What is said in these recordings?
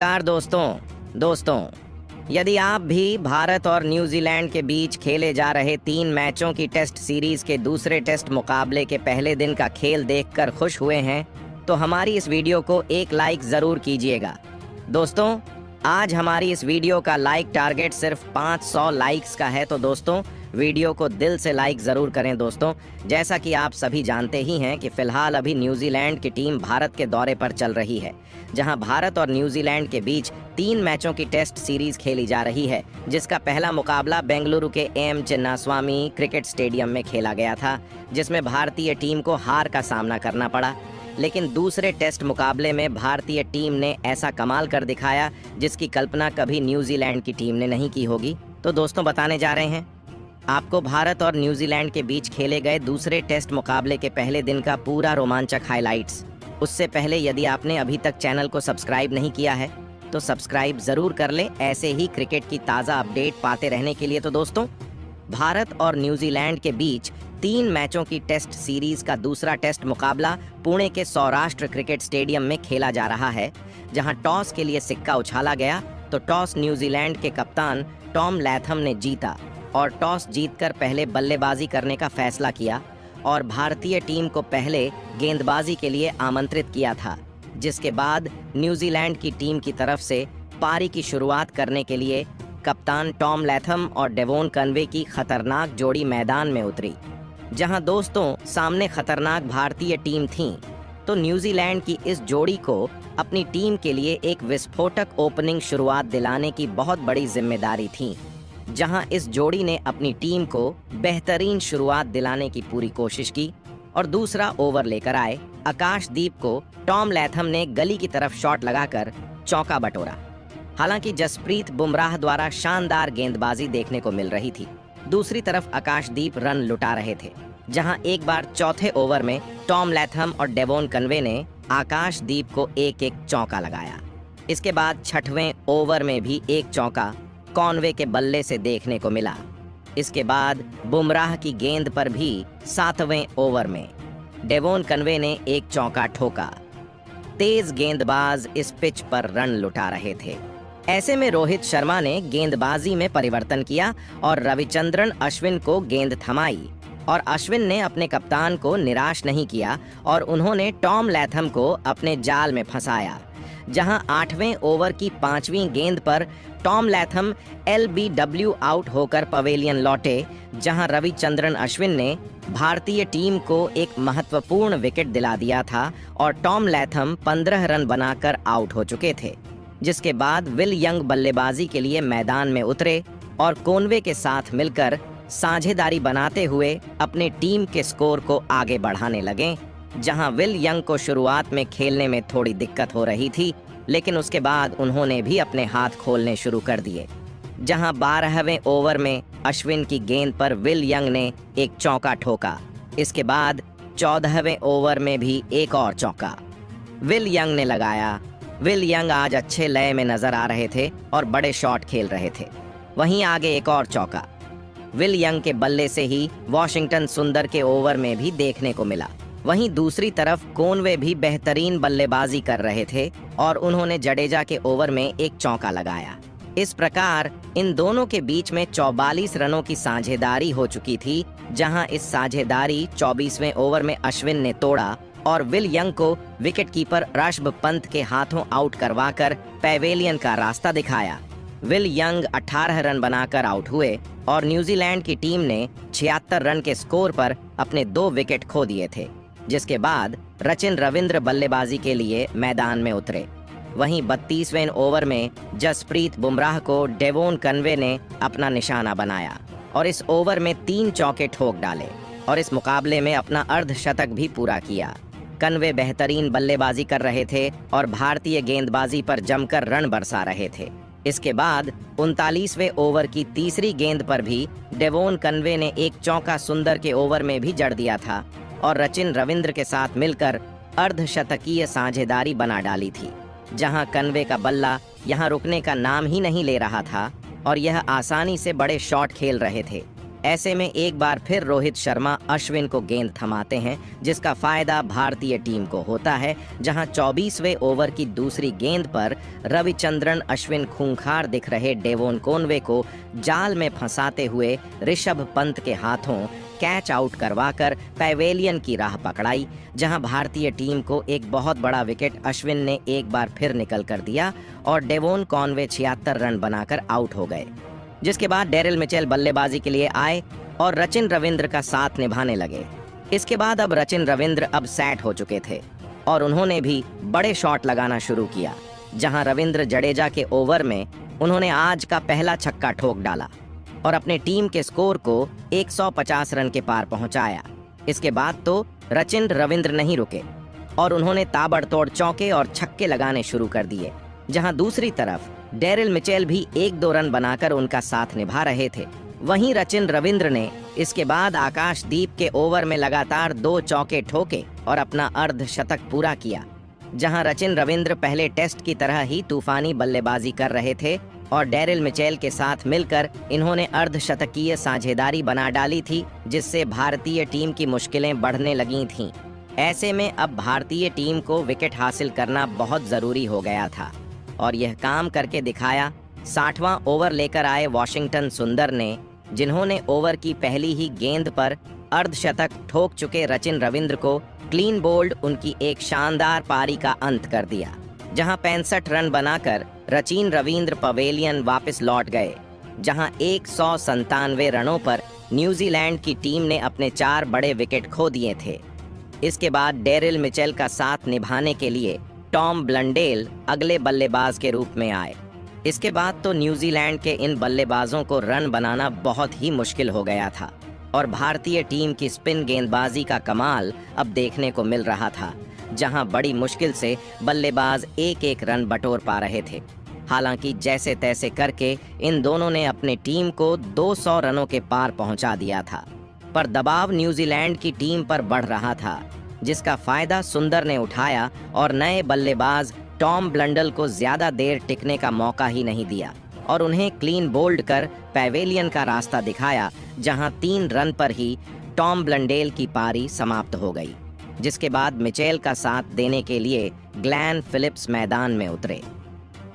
नमस्कार दोस्तों, यदि आप भी भारत और न्यूजीलैंड के बीच खेले जा रहे 3 मैचों की टेस्ट सीरीज के दूसरे टेस्ट मुकाबले के पहले दिन का खेल देखकर खुश हुए हैं, तो हमारी इस वीडियो को एक लाइक ज़रूर कीजिएगा। दोस्तों, आज हमारी इस वीडियो का लाइक टारगेट सिर्फ 500 लाइक्स का है, तो दोस्तों वीडियो को दिल से लाइक ज़रूर करें। दोस्तों, जैसा कि आप सभी जानते ही हैं कि फ़िलहाल अभी न्यूजीलैंड की टीम भारत के दौरे पर चल रही है, जहां भारत और न्यूजीलैंड के बीच 3 मैचों की टेस्ट सीरीज खेली जा रही है, जिसका पहला मुकाबला बेंगलुरु के एम चिन्नास्वामी क्रिकेट स्टेडियम में खेला गया था, जिसमें भारतीय टीम को हार का सामना करना पड़ा। लेकिन दूसरे टेस्ट मुकाबले में भारतीय टीम ने ऐसा कमाल कर दिखाया जिसकी कल्पना कभी न्यूजीलैंड की टीम ने नहीं की होगी। तो दोस्तों, बताने जा रहे हैं आपको भारत और न्यूजीलैंड के बीच खेले गए दूसरे टेस्ट मुकाबले के पहले दिन का पूरा रोमांचक हाइलाइट्स। उससे पहले यदि आपने अभी तक चैनल को सब्सक्राइब नहीं किया है तो सब्सक्राइब ज़रूर कर लें, ऐसे ही क्रिकेट की ताज़ा अपडेट पाते रहने के लिए। तो दोस्तों, भारत और न्यूजीलैंड के बीच 3 मैचों की टेस्ट सीरीज का दूसरा टेस्ट मुकाबला पुणे के सौराष्ट्र क्रिकेट स्टेडियम में खेला जा रहा है, जहां टॉस के लिए सिक्का उछाला गया तो टॉस न्यूजीलैंड के कप्तान टॉम लैथम ने जीता और टॉस जीतकर पहले बल्लेबाजी करने का फैसला किया और भारतीय टीम को पहले गेंदबाजी के लिए आमंत्रित किया था, जिसके बाद न्यूजीलैंड की टीम की तरफ से पारी की शुरुआत करने के लिए कप्तान टॉम लैथम और डेवोन कनवे की खतरनाक जोड़ी मैदान में उतरी। जहां दोस्तों सामने खतरनाक भारतीय टीम थी, तो न्यूजीलैंड की इस जोड़ी को अपनी टीम के लिए एक विस्फोटक ओपनिंग शुरुआत दिलाने की बहुत बड़ी जिम्मेदारी थी, जहां इस जोड़ी ने अपनी टीम को बेहतरीन शुरुआत दिलाने की पूरी कोशिश की और दूसरा ओवर लेकर आए आकाशदीप को टॉम लैथम ने गली की तरफ शॉट लगाकर चौका बटोरा। हालांकि जसप्रीत बुमराह द्वारा शानदार गेंदबाजी देखने को मिल रही थी, दूसरी तरफ आकाशदीप रन लुटा रहे थे, जहां एक बार चौथे ओवर में टॉम लैथम और डेवोन कनवे ने आकाशदीप को एक चौका लगाया। इसके बाद छठवें ओवर में भी एक चौका कॉनवे के बल्ले से देखने को मिला। इसके बाद बुमराह की गेंद पर भी 7वें ओवर में डेवोन कनवे ने एक चौका ठोका। तेज गेंदबाज इस पिच पर रन लुटा रहे थे। ऐसे में रोहित शर्मा ने गेंदबाजी में परिवर्तन किया और रविचंद्रन अश्विन को गेंद थमाई और अश्विन ने अपने कप्तान को निराश नहीं किया और उन्होंने टॉम लैथम को अपने जाल में फंसाया। जहां 8वें ओवर की 5वीं गेंद पर टॉम लैथम LBW आउट होकर पवेलियन लौटे, जहां रविचंद्रन अश्विन ने भारतीय टीम को एक महत्वपूर्ण विकेट दिला दिया था और टॉम लैथम 15 रन बनाकर आउट हो चुके थे। जिसके बाद विल यंग बल्लेबाजी के लिए मैदान में उतरे और कॉनवे के साथ मिलकर साझेदारी बनाते हुए अपने टीम के स्कोर को आगे बढ़ाने लगे। जहां विल यंग को शुरुआत में खेलने में थोड़ी दिक्कत हो रही थी, लेकिन उसके बाद उन्होंने भी अपने हाथ खोलने शुरू कर दिए। जहां 12वें ओवर में अश्विन की गेंद पर विल यंग ने एक चौका ठोका। इसके बाद 14वें ओवर में भी एक और चौका विल यंग ने लगाया। विल यंग आज अच्छे लय में नजर आ रहे थे और बड़े शॉट खेल रहे थे। वहीं आगे एक और चौका विल यंग के बल्ले से ही वॉशिंगटन सुंदर के ओवर में भी देखने को मिला। वहीं दूसरी तरफ कॉनवे भी बेहतरीन बल्लेबाजी कर रहे थे और उन्होंने जडेजा के ओवर में एक चौका लगाया। इस प्रकार इन दोनों के बीच में 44 रनों की साझेदारी हो चुकी थी, जहां इस साझेदारी 24वें ओवर में अश्विन ने तोड़ा और विल यंग को विकेटकीपर ऋषभ पंत के हाथों आउट करवाकर पैवेलियन का रास्ता दिखाया। विल यंग 18 रन बनाकर आउट हुए और न्यूजीलैंड की टीम ने 76 रन के स्कोर पर अपने 2 विकेट खो दिए थे। जिसके बाद रचिन रविंद्र बल्लेबाजी के लिए मैदान में उतरे। वहीं 32वें ओवर में जसप्रीत बुमराह को डेवोन कनवे ने अपना निशाना बनाया और इस ओवर में 3 चौके ठोक डाले और इस मुकाबले में अपना अर्धशतक भी पूरा किया। कनवे बेहतरीन बल्लेबाजी कर रहे थे और भारतीय गेंदबाजी पर जमकर रन बरसा रहे थे। इसके बाद 39वें ओवर की तीसरी गेंद पर भी डेवोन कनवे ने एक चौका सुंदर के ओवर में भी जड़ दिया था और रचिन रविंद्र के साथ मिलकर अर्धशतकीय साझेदारी बना डाली थी। जहां कनवे का बल्ला यहां रुकने का नाम ही नहीं ले रहा था और यह आसानी से बड़े शॉट खेल रहे थे। ऐसे में एक बार फिर रोहित शर्मा अश्विन को गेंद थमाते हैं, जिसका फायदा भारतीय टीम को होता है, जहां 24वें ओवर की दूसरी गेंद पर रविचंद्रन अश्विन खूंखार दिख रहे डेवोन कॉनवे को जाल में फंसाते हुए ऋषभ पंत के हाथों कैच आउट करवाकर पैवेलियन की राह पकड़ाई, जहां भारतीय टीम को एक बहुत बड़ा विकेट अश्विन ने एक बार फिर निकल कर दिया और डेवोन कॉनवे 76 रन बनाकर आउट हो गए। जिसके बाद डेरिल मिचेल बल्लेबाजी के लिए आए और रचिन रविंद्र का साथ निभाने लगे। इसके बाद अब रचिन रविंद्र अब सेट हो चुके थे और उन्होंने भी बड़े शॉट लगाना शुरू किया, जहां रविंद्र जडेजा के ओवर में उन्होंने आज का पहला छक्का ठोक डाला और अपने टीम के स्कोर को 150 रन के पार पहुंचाया। इसके बाद तो रचिन रविंद्र नहीं रुके और उन्होंने ताबड़तोड़ चौके और छक्के लगाने शुरू कर दिए, जहां दूसरी तरफ डेरिल मिचेल भी 1-2 रन बनाकर उनका साथ निभा रहे थे। वहीं रचिन रविंद्र ने इसके बाद आकाशदीप के ओवर में लगातार 2 चौके ठोके और अपना अर्धशतक पूरा किया, जहां रचिन रविंद्र पहले टेस्ट की तरह ही तूफानी बल्लेबाजी कर रहे थे और डेरिल मिचेल के साथ मिलकर इन्होंने अर्धशतकीय साझेदारी बना डाली थी, जिससे भारतीय टीम की मुश्किलें बढ़ने लगी थीं। ऐसे में अब भारतीय टीम को विकेट हासिल करना बहुत जरूरी हो गया था और यह काम करके दिखाया। 60वां ओवर लेकर आए वॉशिंगटन सुंदर ने, जिन्होंने ओवर की पहली ही गेंद पर अर्धशतक ठोक चुके रचिन रविंद्र को क्लीन बोल्ड उनकी एक शानदार पारी का अंत कर दिया, जहां 65 रन बनाकर रचिन रविंद्र पवेलियन वापस लौट गए, जहां 197 रनों पर न्यूजीलैंड की टीम ने अपने 4 बड़े विकेट खो दिए थे। इसके बाद डेरिल मिचेल का साथ निभाने के लिए टॉम ब्लंडेल अगले बल्लेबाज के रूप में आए। इसके बाद तो न्यूजीलैंड के इन बल्लेबाजों को रन बनाना बहुत ही मुश्किल हो गया था और भारतीय टीम की स्पिन गेंदबाजी का कमाल अब देखने को मिल रहा था, जहां बड़ी मुश्किल से बल्लेबाज एक रन बटोर पा रहे थे। हालांकि जैसे तैसे करके इन दोनों ने अपने टीम को 200 रनों के पार पहुंचा दिया था, पर दबाव न्यूजीलैंड की टीम पर बढ़ रहा था, जिसका फायदा सुंदर ने उठाया और नए बल्लेबाज टॉम ब्लंडल को ज्यादा देर टिकने का मौका ही नहीं दिया और उन्हें क्लीन बोल्ड कर पैवेलियन का रास्ता दिखाया, जहां 3 रन पर ही टॉम ब्लंडेल की पारी समाप्त हो गई। जिसके बाद मिचेल का साथ देने के लिए ग्लेन फिलिप्स मैदान में उतरे।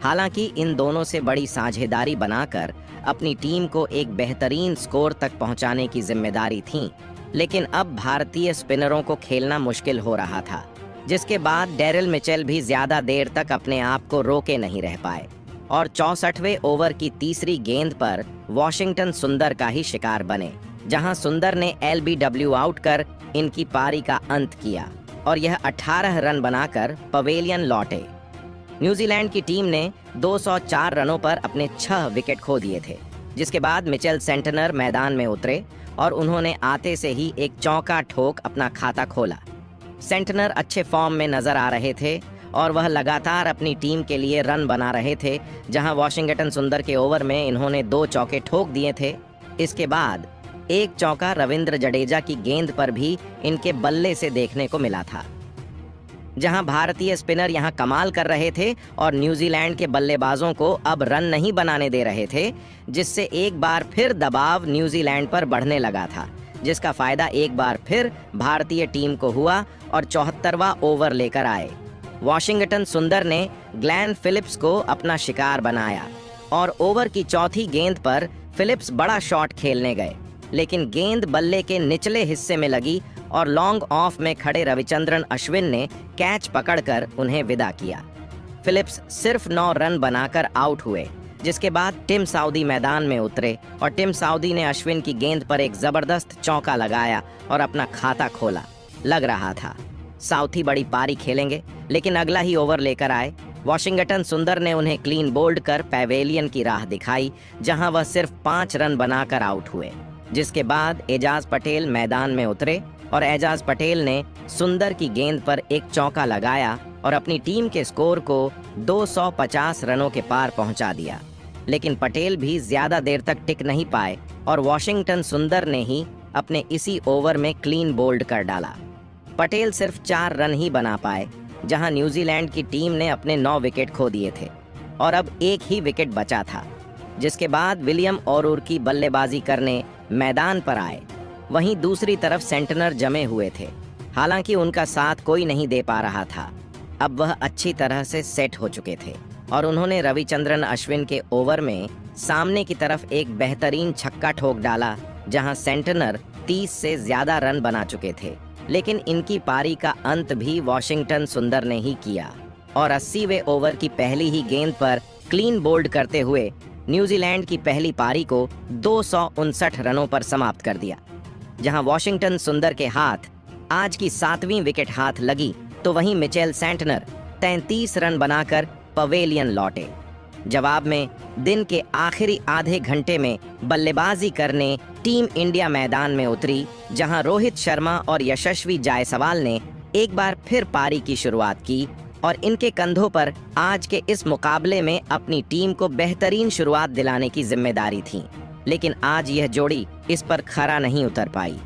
हालांकि इन दोनों से बड़ी साझेदारी बनाकर अपनी टीम को एक बेहतरीन स्कोर तक पहुंचाने की जिम्मेदारी थी, लेकिन अब भारतीय स्पिनरों को खेलना मुश्किल हो रहा था, जिसके बाद डेरिल मिचेल भी ज्यादा देर तक अपने आप को रोके नहीं रह पाए और 64वें ओवर की तीसरी गेंद पर वॉशिंगटन सुंदर का ही शिकार बने, जहां सुंदर ने LBW आउट कर इनकी पारी का अंत किया और यह 18 रन बनाकर पवेलियन लौटे। न्यूजीलैंड की टीम ने 204 रनों पर अपने 6 विकेट खो दिए थे, जिसके बाद मिचेल सेंटनर मैदान में उतरे और उन्होंने आते से ही एक चौका ठोक अपना खाता खोला। सेंटनर अच्छे फॉर्म में नजर आ रहे थे और वह लगातार अपनी टीम के लिए रन बना रहे थे, जहां वॉशिंगटन सुंदर के ओवर में इन्होंने 2 चौके ठोक दिए थे। इसके बाद एक चौका रविंद्र जडेजा की गेंद पर भी इनके बल्ले से देखने को मिला था, जहां भारतीय स्पिनर यहां कमाल कर रहे थे और न्यूजीलैंड के बल्लेबाजों को अब रन नहीं बनाने दे रहे थे, जिससे एक बार फिर दबाव न्यूजीलैंड पर बढ़ने लगा था, जिसका फायदा एक बार फिर भारतीय टीम को हुआ और 74वां ओवर लेकर आए। वॉशिंगटन सुंदर ने ग्लेन फिलिप्स को अपना शिकार बनाया और ओवर की चौथी गेंद पर फिलिप्स बड़ा शॉट खेलने गए, लेकिन गेंद बल्ले के निचले हिस्से में लगी और लॉन्ग ऑफ में खड़े रविचंद्रन अश्विन ने कैच पकड़कर उन्हें विदा किया। फिलिप्स सिर्फ 9 रन बनाकर आउट हुए, जिसके बाद टिम साउदी मैदान में उतरे और टिम साउदी ने अश्विन की गेंद पर एक जबरदस्त चौका लगाया और अपना खाता खोला। लग रहा था साउथी बड़ी पारी खेलेंगे, लेकिन अगला ही ओवर लेकर आए। वॉशिंगटन सुंदर ने उन्हें क्लीन बोल्ड कर पैवेलियन की राह दिखाई, जहां वह सिर्फ 5 रन बनाकर आउट हुए। जिसके बाद एजाज पटेल मैदान में उतरे और एजाज पटेल ने सुंदर की गेंद पर एक चौका लगाया और अपनी टीम के स्कोर को 250 रनों के पार पहुंचा दिया। लेकिन पटेल भी ज्यादा देर तक टिक नहीं पाए और वॉशिंगटन सुंदर ने ही अपने इसी ओवर में क्लीन बोल्ड कर डाला। पटेल सिर्फ 4 रन ही बना पाए, जहां न्यूजीलैंड की टीम ने अपने 9 विकेट खो दिए थे और अब एक ही विकेट बचा था। जिसके बाद विलियम औरूर की बल्लेबाजी करने मैदान पर आए। वहीं दूसरी तरफ सेंटनर जमे हुए थे। हालांकि उनका साथ कोई नहीं दे पा रहा था। अब वह अच्छी तरह से सेट हो चुके थे और उन्होंने रविचंद्रन अश्विन के ओवर में सामने की तरफ एक बेहतरीन छक्का ठोक डाला, जहां सेंटनर 30 से ज्यादा रन बना चुके थे। लेकिन इनकी पारी का अंत भी वॉशिंगटन सुंदर ने ही किया और 80वें ओवर की पहली ही गेंद पर क्लीन बोल्ड करते हुए न्यूजीलैंड की पहली पारी को 259 रनों पर समाप्त कर दिया। जहां वॉशिंगटन सुंदर के हाथ आज की 7वीं विकेट हाथ लगी, तो वहीं मिचेल सेंटनर 33 रन बनाकर पवेलियन लौटे। जवाब में दिन के आखिरी आधे घंटे में बल्लेबाजी करने टीम इंडिया मैदान में उतरी, जहां रोहित शर्मा और यशस्वी जायसवाल ने एक बार फिर पारी की शुरुआत की और इनके कंधों पर आज के इस मुकाबले में अपनी टीम को बेहतरीन शुरुआत दिलाने की जिम्मेदारी थी। लेकिन आज यह जोड़ी इस पर खरा नहीं उतर पाई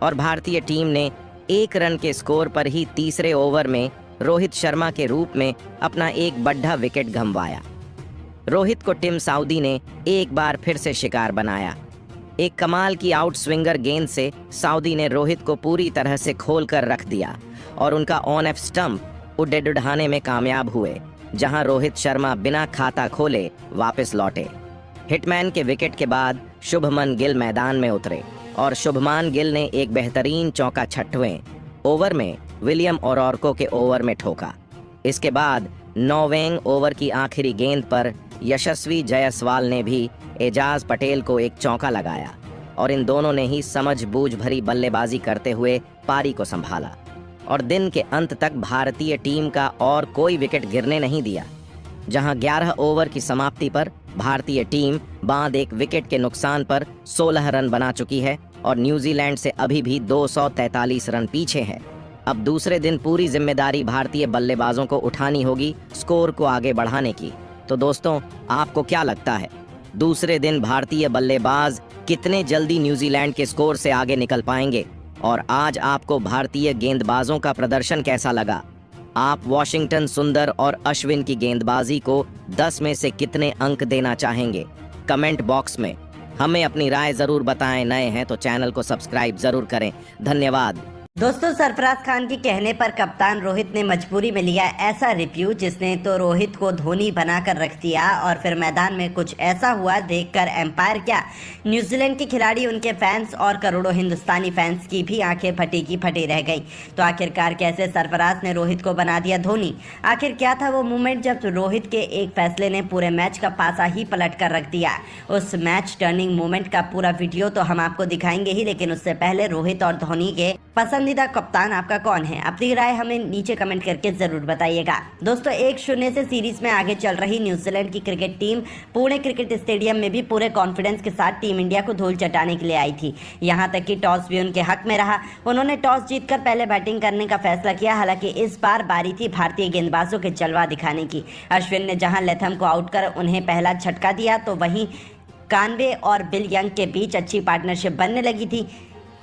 और भारतीय टीम ने 1 रन के स्कोर पर ही तीसरे ओवर में रोहित शर्मा के रूप में अपना एक बड़ा विकेट गंवाया। रोहित को टिम साउदी ने एक बार फिर से शिकार बनाया। एक कमाल की आउट स्विंगर गेंद से साउदी ने रोहित को पूरी तरह से खोल कर रख दिया और उनका ऑन एफ स्टंप उड़ाने में कामयाब हुए, जहां रोहित शर्मा बिना खाता खोले वापस लौटे। हिटमैन के विकेट के बाद शुभमन गिल मैदान में उतरे और शुभमान गिल ने एक बेहतरीन चौका 6वें ओवर में विलियम ओरोर्को के ओवर में ठोका। इसके बाद 9वें ओवर की आखिरी गेंद पर यशस्वी जायसवाल ने भी एजाज पटेल को एक चौका लगाया और इन दोनों ने ही समझबूझ भरी बल्लेबाजी करते हुए पारी को संभाला और दिन के अंत तक भारतीय टीम का और कोई विकेट गिरने नहीं दिया। जहां 11 ओवर की समाप्ति पर भारतीय टीम बाद एक विकेट के नुकसान पर 16 रन बना चुकी है और न्यूजीलैंड से अभी भी 243 रन पीछे है। अब दूसरे दिन पूरी जिम्मेदारी भारतीय बल्लेबाजों को उठानी होगी स्कोर को आगे बढ़ाने की। तो दोस्तों, आपको क्या लगता है, दूसरे दिन भारतीय बल्लेबाज कितने जल्दी न्यूजीलैंड के स्कोर से आगे निकल पाएंगे? और आज आपको भारतीय गेंदबाजों का प्रदर्शन कैसा लगा? आप वॉशिंगटन सुंदर और अश्विन की गेंदबाजी को 10 में से कितने अंक देना चाहेंगे? कमेंट बॉक्स में हमें अपनी राय जरूर बताएं। नए हैं तो चैनल को सब्सक्राइब जरूर करें। धन्यवाद। दोस्तों, सरफराज खान के कहने पर कप्तान रोहित ने मजबूरी में लिया ऐसा रिव्यू जिसने तो रोहित को धोनी बनाकर रख दिया और फिर मैदान में कुछ ऐसा हुआ देखकर एम्पायर क्या, न्यूजीलैंड के खिलाड़ी, उनके फैंस और करोड़ों हिंदुस्तानी फैंस की भी आंखें फटी की फटी रह गई। तो आखिरकार कैसे सरफराज ने रोहित को बना दिया धोनी? आखिर क्या था वो मूवमेंट जब रोहित के एक फैसले ने पूरे मैच का पासा ही पलट कर रख दिया? उस मैच टर्निंग मूवमेंट का पूरा वीडियो तो हम आपको दिखाएंगे ही, लेकिन उससे पहले रोहित और धोनी के पसंदीदा कप्तान आपका कौन है? अपनी राय हमें नीचे कमेंट करके जरूर बताइएगा। दोस्तों, 1-0 से सीरीज में आगे चल रही न्यूजीलैंड की cricket team Pune cricket stadium में भी पूरे कॉन्फिडेंस के साथ टीम इंडिया को धूल चटाने के लिए आई थी। यहां तक कि टॉस भी उनके हक में रहा। उन्होंने टॉस जीतकर पहले बैटिंग करने का फैसला किया। हालांकि इस बार बारी थी भारतीय गेंदबाजों के जलवा दिखाने की। अश्विन ने जहां लेथम को आउट कर उन्हें पहला झटका दिया, तो वहीं कानवे और बिल यंग के बीच अच्छी पार्टनरशिप बनने लगी थी।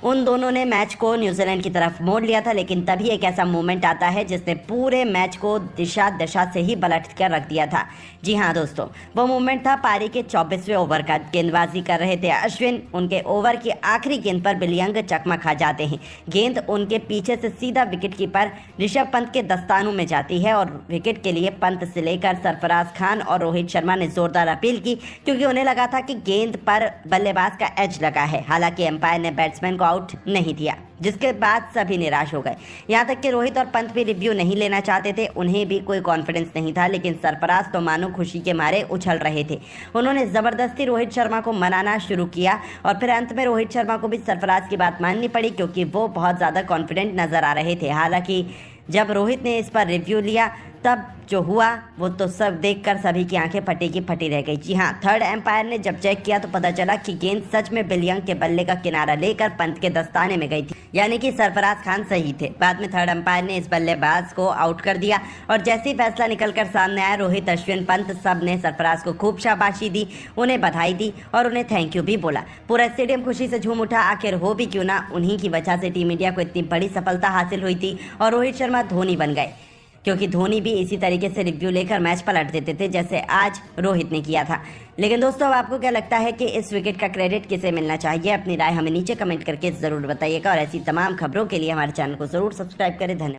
उन दोनों ने मैच को न्यूजीलैंड की तरफ मोड़ लिया था, लेकिन तभी एक ऐसा मूवमेंट आता है जिसने पूरे मैच को दिशा दशा से ही पलट कर रख दिया था। जी हाँ दोस्तों, वो मूवमेंट था पारी के 24वें ओवर का। गेंदबाजी कर रहे थे अश्विन। उनके ओवर की आखिरी गेंद पर बिल यंग चकमा खा जाते हैं। गेंद उनके पीछे से सीधा विकेट कीपर ऋषभ पंत के दस्तानों में जाती है और विकेट के लिए पंत से लेकर सरफराज खान और रोहित शर्मा ने जोरदार अपील की, क्योंकि उन्हें लगा था कि गेंद पर बल्लेबाज का एज लगा है। हालांकि एम्पायर ने बैट्समैन को आउट नहीं दिया, जिसके बाद सभी निराश हो गए। यहां तक कि रोहित और पंत भी रिव्यू नहीं लेना चाहते थे। उन्हें भी कोई कॉन्फिडेंस नहीं था, लेकिन सरफराज तो मानो खुशी के मारे उछल रहे थे। उन्होंने जबरदस्ती रोहित शर्मा को मनाना शुरू किया और फिर अंत में रोहित शर्मा को भी सरफराज की बात माननी पड़ी, क्योंकि वो बहुत ज्यादा कॉन्फिडेंट नजर आ रहे थे। हालांकि जब रोहित ने इस पर रिव्यू लिया, तब जो हुआ वो तो सब देखकर सभी की आंखें फटी की फटी रह गई। जी हाँ, थर्ड एम्पायर ने जब चेक किया तो पता चला कि गेंद सच में बिल यंग के बल्ले का किनारा लेकर पंत के दस्ताने में गई थी, यानी कि सरफराज खान सही थे। बाद में थर्ड एम्पायर ने इस बल्लेबाज को आउट कर दिया और जैसे ही फैसला निकलकर सामने आया, रोहित, अश्विन, पंत सब ने सरफराज को खूब शाबाशी दी, उन्हें बधाई दी और उन्हें थैंक यू भी बोला। पूरा स्टेडियम खुशी से झूम उठा। आखिर हो भी क्यों ना, उन्हीं की वजह से टीम इंडिया को इतनी बड़ी सफलता हासिल हुई थी और रोहित शर्मा धोनी बन गए। क्योंकि धोनी भी इसी तरीके से रिव्यू लेकर मैच पलट देते थे जैसे आज रोहित ने किया था। लेकिन दोस्तों, अब आपको क्या लगता है कि इस विकेट का क्रेडिट किसे मिलना चाहिए? अपनी राय हमें नीचे कमेंट करके जरूर बताइएगा और ऐसी तमाम खबरों के लिए हमारे चैनल को जरूर सब्सक्राइब करें। धन्यवाद।